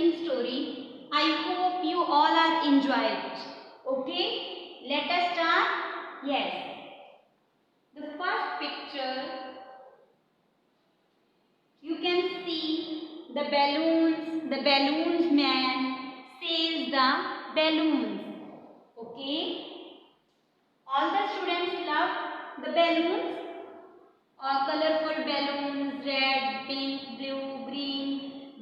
interesting story. I hope you all are enjoyed. Okay, let us start. Yes. The first picture, you can see the balloons. The balloons man sails the balloons. Okay. All the students love the balloons. Colorful balloons, red, pink, blue, green.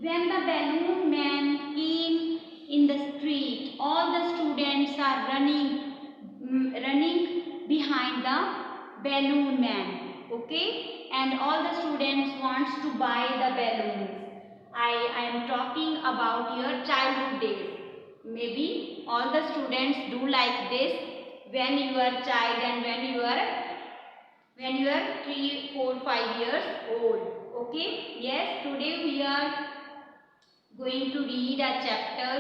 When the balloon man came in the street, all the students are running behind the balloon man. Okay, and all the students wants to buy the balloons. I am talking about your childhood days. Maybe all the students do like this when you are child and when you are 3, 4, 5 years old. Okay, yes, today we are going to read a chapter,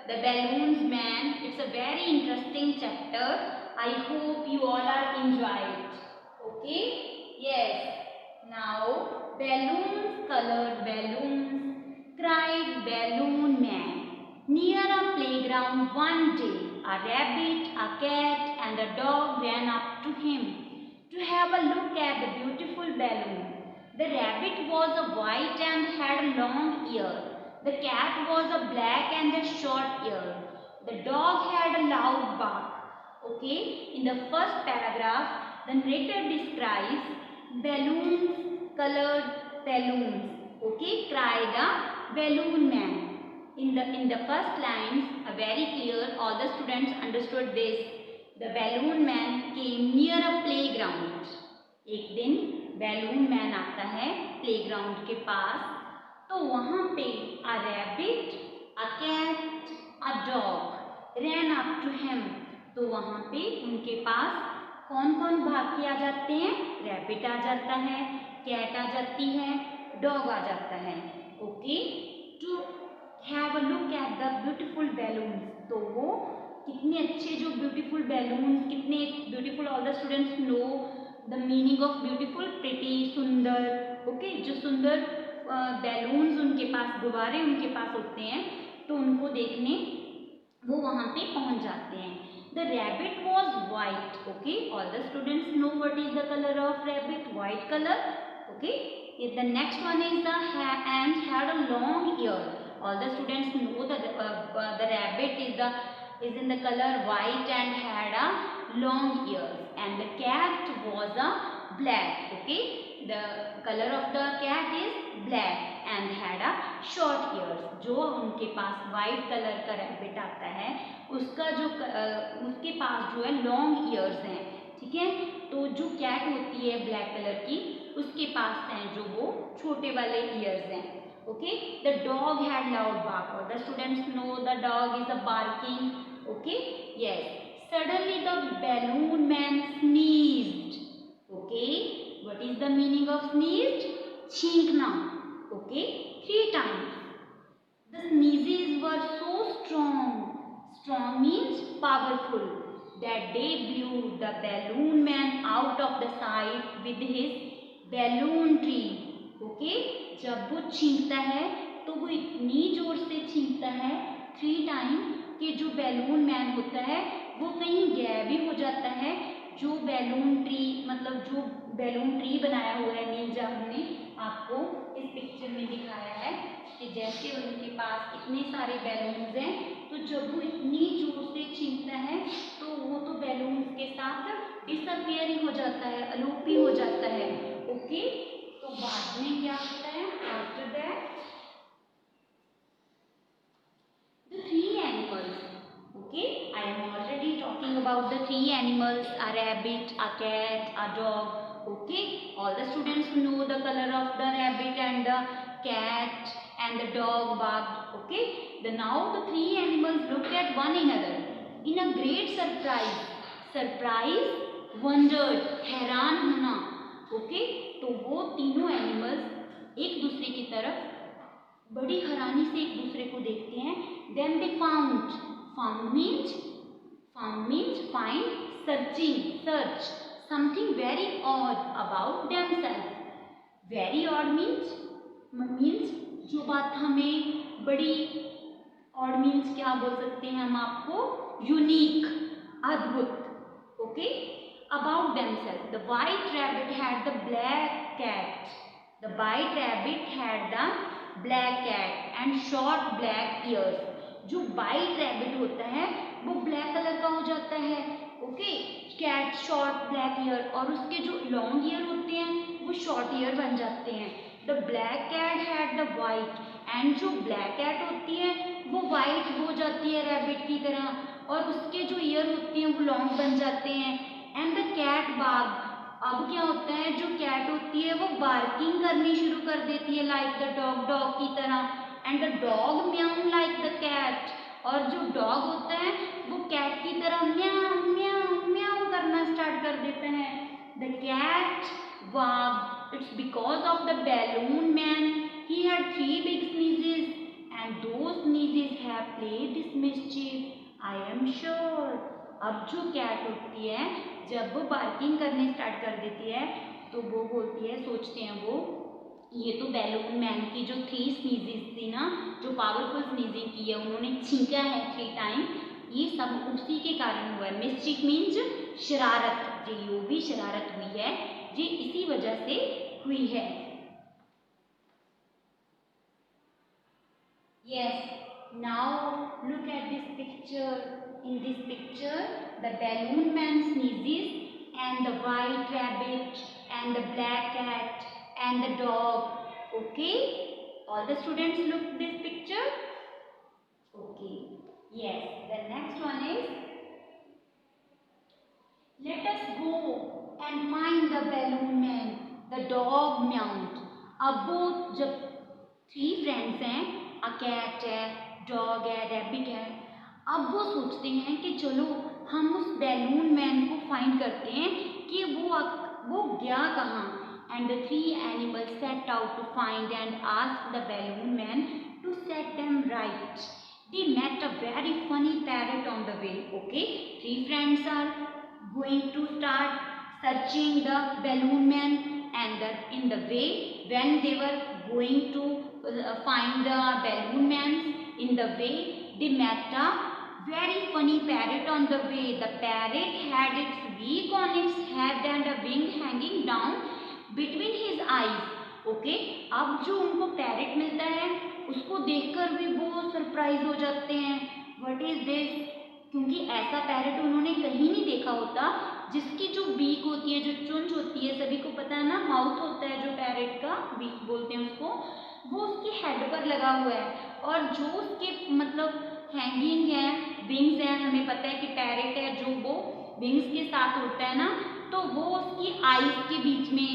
The Balloons Man. It's a very interesting chapter. I hope you all are enjoying it. Okay, yes. Now, balloons, colored balloons, cried balloon man. Near a playground one day, a rabbit, a cat and a dog ran up to him to have a look at the beautiful balloon. The rabbit was a white and had a long ear. The cat was a black and a short ear. The dog had a loud bark. Okay, in the first paragraph, the narrator describes balloons, colored balloons. Okay, cried a balloon man. In the first lines, very clear, all the students understood this. The balloon man came near a playground. एक दिन balloon man आता है playground के पास, तो वहाँ पे a rabbit, a cat, a dog ran up to him. तो वहाँ पे उनके पास कौन कौन भाग के आ जाते हैं? रैबिट आ जाता है, कैट आ जाती है, डॉग आ जाता है. Okay, to have a look at the beautiful balloons. तो वो कितने अच्छे जो ब्यूटीफुल बैलून्स, कितने beautiful, all the students know the meaning of beautiful, pretty, सुंदर. ओके, जो सुंदर बैलून्स उनके पास, गुब्बारे उनके पास होते हैं, तो उनको देखने वो वहाँ पे पहुँच जाते हैं. The rabbit was white. Okay, all the students know what is the colour of rabbit, white colour. Okay, the next one is the end had a long year. All the students know that the rabbit is in the color white and had a long ears, and the cat was a black. Okay, the color of the cat is black and had a short ears. जो उनके पास white color का rabbit आता है, उसका जो उसके पास जो है long ears हैं. ठीक है, तो जो cat होती है black color की, उसके पास हैं जो वो छोटे वाले ears हैं. Okay, the dog had loud bark. All the students know the dog is a barking. Okay, yes. Suddenly the balloon man sneezed. Okay, what is the meaning of sneezed? Chhinkna. Okay, 3 times. The sneezes were so strong. Strong means powerful. That they blew the balloon man out of the sight with his balloon tree. Okay, जब वो छींकता है तो वो इतनी जोर से छींकता है 3 time कि जो बैलून मैन होता है वो कहीं गायब भी हो जाता है. जो बैलून ट्री, मतलब जो बैलून ट्री बनाया हुआ है, मीन जब हमने आपको इस पिक्चर में दिखाया है कि जैसे उनके पास इतने सारे बैलून्स हैं, तो जब वो इतनी जोर से छींकता है तो वो तो बैलून के साथ डिसअपियर ही हो जाता है, अलोप ही हो जाता है. ओके, तो बाद में क्या होता है? After that the 3 animals. Okay, I am already talking about the 3 animals, a rabbit, a cat, a dog. Okay, all the students know the color of the rabbit and the cat and the dog barked. Okay, now the 3 animals looked at one another in a great surprise. Surprise, wondered, हैरान होना. Okay, तो वो तीनों animals एक दूसरे की तरफ बड़ी हैरानी से एक दूसरे को देखते हैं. Then they found. Found means find, searching, search something very odd about themselves. Very odd means जो बात हमें बड़ी ऑड मीन्स क्या बोल सकते हैं हम आपको, यूनिक, अद्भुत. Okay, about themselves, the white rabbit had the black cat. The white rabbit had the black cat and short black ears. जो वाइट रैबिट होता है वो ब्लैक कलर का हो जाता है. Okay, cat short black ear, और उसके जो लॉन्ग ईयर होते हैं वो शॉर्ट ईयर बन जाते हैं. The black cat had the white, and जो ब्लैक कैट होती है वो वाइट हो जाती है रैबिट की तरह, और उसके जो ईयर होते हैं वो लॉन्ग बन जाते हैं. एंड द कैट बाग, अब क्या होता है, जो कैट होती है वो बार्किंग करनी शुरू कर देती है लाइक द डॉग, डॉग की तरह. एंड द डॉग म्याऊ लाइक द कैट, और जो डॉग होता है वो कैट की तरह म्याऊ म्याऊ म्याऊ करना स्टार्ट कर देते हैं. द कैट वाग, it's because of the balloon man. He had 3 big sneezes and those sneezes have played this mischief, I am sure. अब जो कैट होती है जब वो बार्किंग करने स्टार्ट कर देती है तो वो बोलती है, सोचते हैं वो, ये तो बैलून मैन की जो 3 स्नीजेस थी ना, जो पावरफुल स्नीजिंग की है, उन्होंने छींका है 3 टाइम, ये सब उसी के कारण हुआ है. मिस्चिफ मीन्स शरारत, जो भी शरारत हुई है ये इसी वजह से हुई है. Yes, now look at this picture. In this picture, the balloon man sneezes and the white rabbit and the black cat and the dog. Okay? All the students look this picture? Okay. Yes, the next one is, let us go and find the balloon man. The dog meowed. अब वो जब 3 friends हैं, a cat है, dog है, rabbit है, अब वो सोचते हैं कि चलो हम उस बैलून मैन को फाइंड करते हैं कि वो गया कहाँ. And the 3 animals set out to find and ask the balloon man to set them right. They met a very funny parrot on the way. Okay, 3 friends are going to start searching the balloon man, and in the way when they were going to find the balloon man, in the way they met a very funny parrot on the way. The parrot had its beak on its head and a wing hanging down between his eyes. Okay, अब जो उनको parrot मिलता है उसको देखकर भी वो surprise हो जाते हैं. व्हाट इज दिस, क्योंकि ऐसा पैरेट उन्होंने कहीं नहीं देखा होता जिसकी जो बीक होती है, जो चुंच होती है, सभी को पता है ना, माउथ होता है जो पैरेट का, बीक बोलते हैं उसको, वो उसके हेड पर लगा हुआ है, और जो उसके मतलब हैंगिंग है, विंग्स हैं, हमें पता है कि पैरेट है जो वो विंग्स के साथ उड़ता है ना, तो वो उसकी आईज के बीच में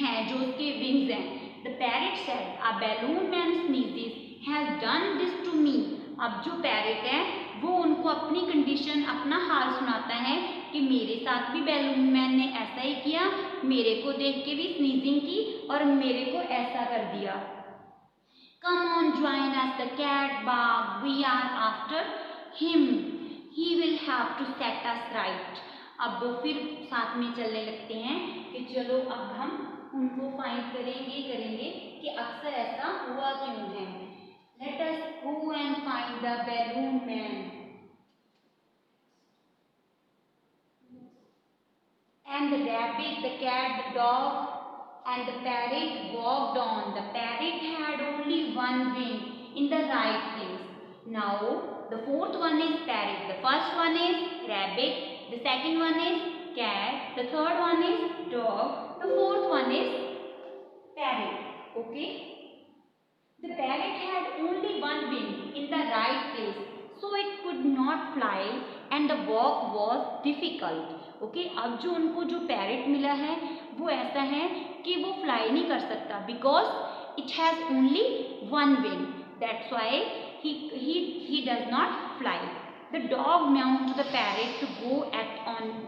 है जो उसके विंग्स हैं. The parrot said, a balloon man sneezes has done this to me. अब जो पैरेट है वो उनको अपनी कंडीशन, अपना हाल सुनाता है कि मेरे साथ भी बैलून मैन ने ऐसा ही किया, मेरे को देख के भी स्नीजिंग की और मेरे को ऐसा कर दिया. Come on, join us. The cat barked. We are after him. He will have to set us right. अब वो फिर साथ में चलने लगते हैं कि चलो अब हम उनको फाइंड करेंगे कि अक्सर ऐसा हुआ क्यों है. Let us go and find the balloon man. And the rabbit, the cat, the dog, and the parrot walked on. The parrot had only one wing in the right place. Now the 4th one is parrot. The first one is rabbit. The second one is cat. The third one is dog. The 4th one is parrot. Okay. The parrot had only one wing in the right place, so it could not fly and the walk was difficult. Okay, अब जो उनको जो parrot मिला है वो ऐसा है कि वो फ्लाई नहीं कर सकता, because it has only one wing, that's why he does not fly. The dog meowed to the parrot to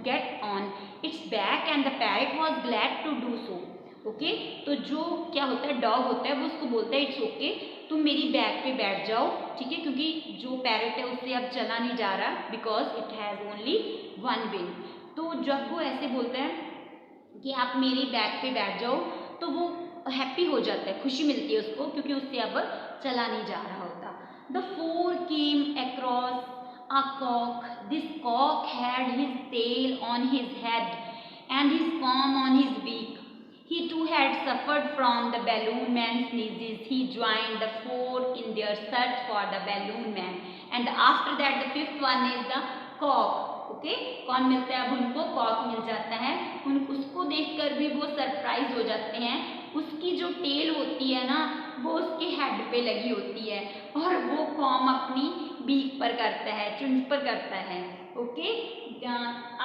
get on its back and the parrot was glad to do so. Okay, तो जो क्या होता है, dog होता है, वो उसको बोलता है इट्स ओके, तुम मेरी बैक पे बैठ जाओ, ठीक है, क्योंकि जो पैरेट है उससे अब चला नहीं जा रहा, because it has only one wing. तो जब वो ऐसे बोलता है कि आप मेरी बैक पे बैठ जाओ, तो वो हैप्पी हो जाता है, खुशी मिलती है उसको, क्योंकि उससे अब चला नहीं जा रहा होता। The four came across a cock, this cock had his tail on his head and his palm on his beak. He too had suffered from the balloon man's sneezes. He joined the four in their search for the balloon man. And after that the fifth one is the cock. Okay, कौन मिलता है अब उनको? Kock मिल जाता है। उसको देखकर भी वो सरप्राइज हो जाते हैं। उसकी जो टेल होती है ना, वो उसके हेड पे लगी होती है और वो कॉम अपनी बीक पर करता है, चुंच पर करता है। ओके,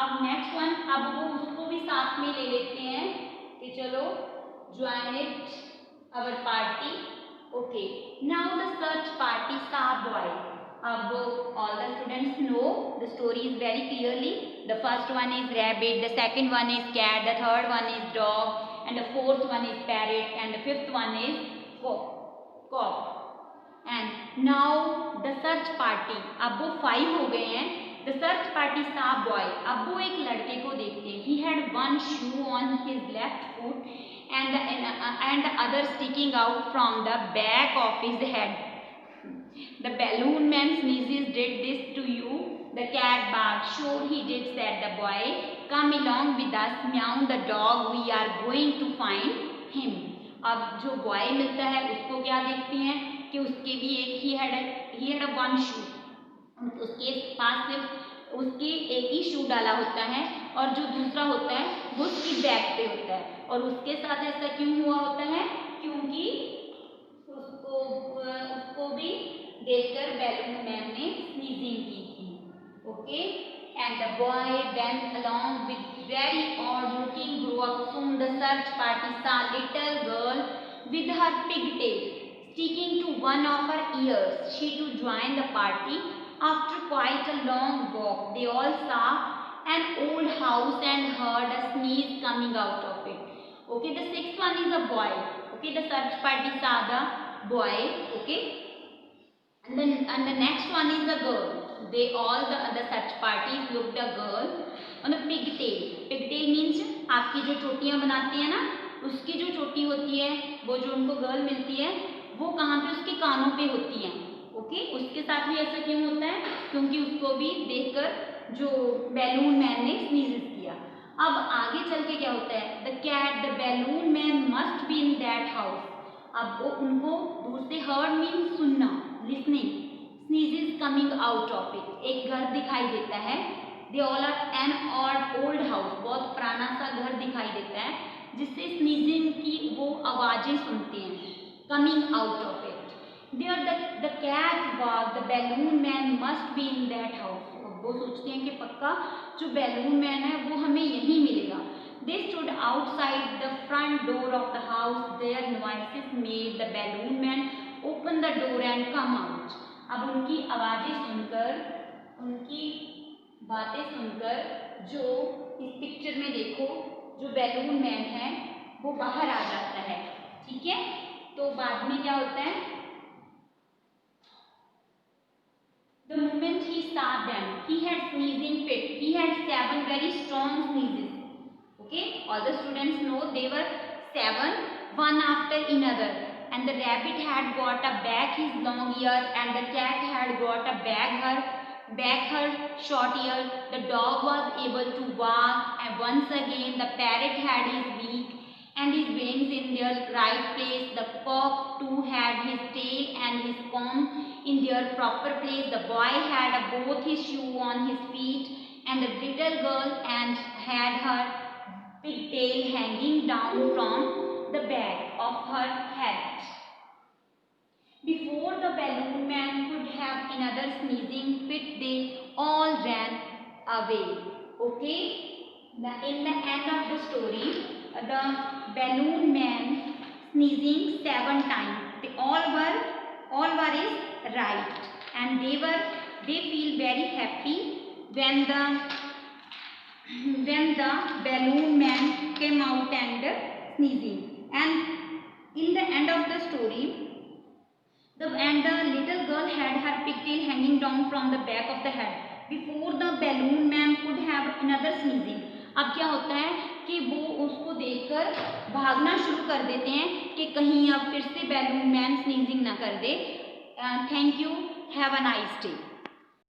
अब नेक्स्ट वन, अब वो उसको भी साथ में ले लेते हैं कि चलो join it our party. Okay, now the search party सा बॉय। अब all the students know the story is very clearly. The first one is rabbit, the second one is cat, the third one is dog, and the fourth one is parrot, and the fifth one is cock. And now the search party, अब वो 5 हो गए हैं। The search party saw boy, अब वो एक लड़के को देखते हैं। He had one shoe on his left foot and the other sticking out from the back of his head. The balloon man sneezes, did this to you? The cat barked. Sure he did, said the boy. Come along with us, meow the dog, we are going to find him. अब जो boy मिलता है उसको क्या देखते हैं कि उसके भी एक ही had a one shoe, उसके पास सिर्फ उसके एक ही शू डाला होता है और जो दूसरा होता है वो उसकी बैक पे होता है। और उसके साथ ऐसा क्यों हुआ होता है? क्योंकि उसको भी देखकर बैलून मैन ने स्नीजिंग की थी। Okay, and the boy went along with very odd looking grow up. Soon the search party saw little girl with her pigtail sticking to one of her ears. She too joined the party. After quite a long walk, they all saw an old house and heard a sneeze coming out of it. Okay, the sixth one is a boy. Okay, the search party saw the boy. Okay, and the next one is the girl. They all the search parties looked a girl on a pigtail. Pigtail means आपकी जो चोटियाँ बनाती है ना, उसकी जो चोटी होती है, वो जो उनको गर्ल मिलती है वो कहाँ पे? उसके कानों पे होती हैं। ओके, उसके साथ भी ऐसा क्यों होता है? क्योंकि उसको भी देखकर जो बैलून मैन ने स्नीज़ किया। अब आगे चल के क्या होता है? The cat the balloon man must be in that house. अब वो उनको दूर से हर्ड मीन सुनना, listening, sneezes coming out of it, एक घर दिखाई देता है। They all are an old house, बहुत पुराना सा घर दिखाई देता है जिससे स्नीजिंग की वो आवाज़ें सुनते हैं, coming out of it. There the cat was, the balloon man must be in that house. वो सोचते हैं कि पक्का जो बैलून मैन है वो हमें यहीं मिलेगा। They stood outside the front door of the house. Their noises made the balloon man open the door and come out. अब उनकी आवाज़ें सुनकर, उनकी बातें सुनकर जो इस पिक्चर में देखो जो बैलून मैन है वो बाहर आ जाता है। ठीक है, तो बाद में क्या होता है? The moment he saw them, he had sneezing fit. He had 7 very strong sneezes. Okay, all the students know they were 7, one after another. And the rabbit had got a back his long ear, and the cat had got a back her short ear. The dog was able to walk, and once again the parrot had his beak and his wings in their right place. The cock too had his tail and his comb in their proper place. The boy had both his shoe on his feet, and the little girl and had her pigtail hanging down from the back of her head. Before the balloon man could have another sneezing fit, they all ran away. Okay, in the end of the story, the balloon man sneezing 7 times. They all were is right, and they feel very happy when the balloon man came out and sneezing. And in the end of the story, the little girl had her pigtail hanging down from the back of the head. Before the balloon man could have another sneezing. अब क्या होता है कि वो उसको देख देखकर भागना शुरू कर देते हैं कि कहीं अब फिर से बैलून मैन स्नीजिंग ना कर दे। Thank you, have a nice day.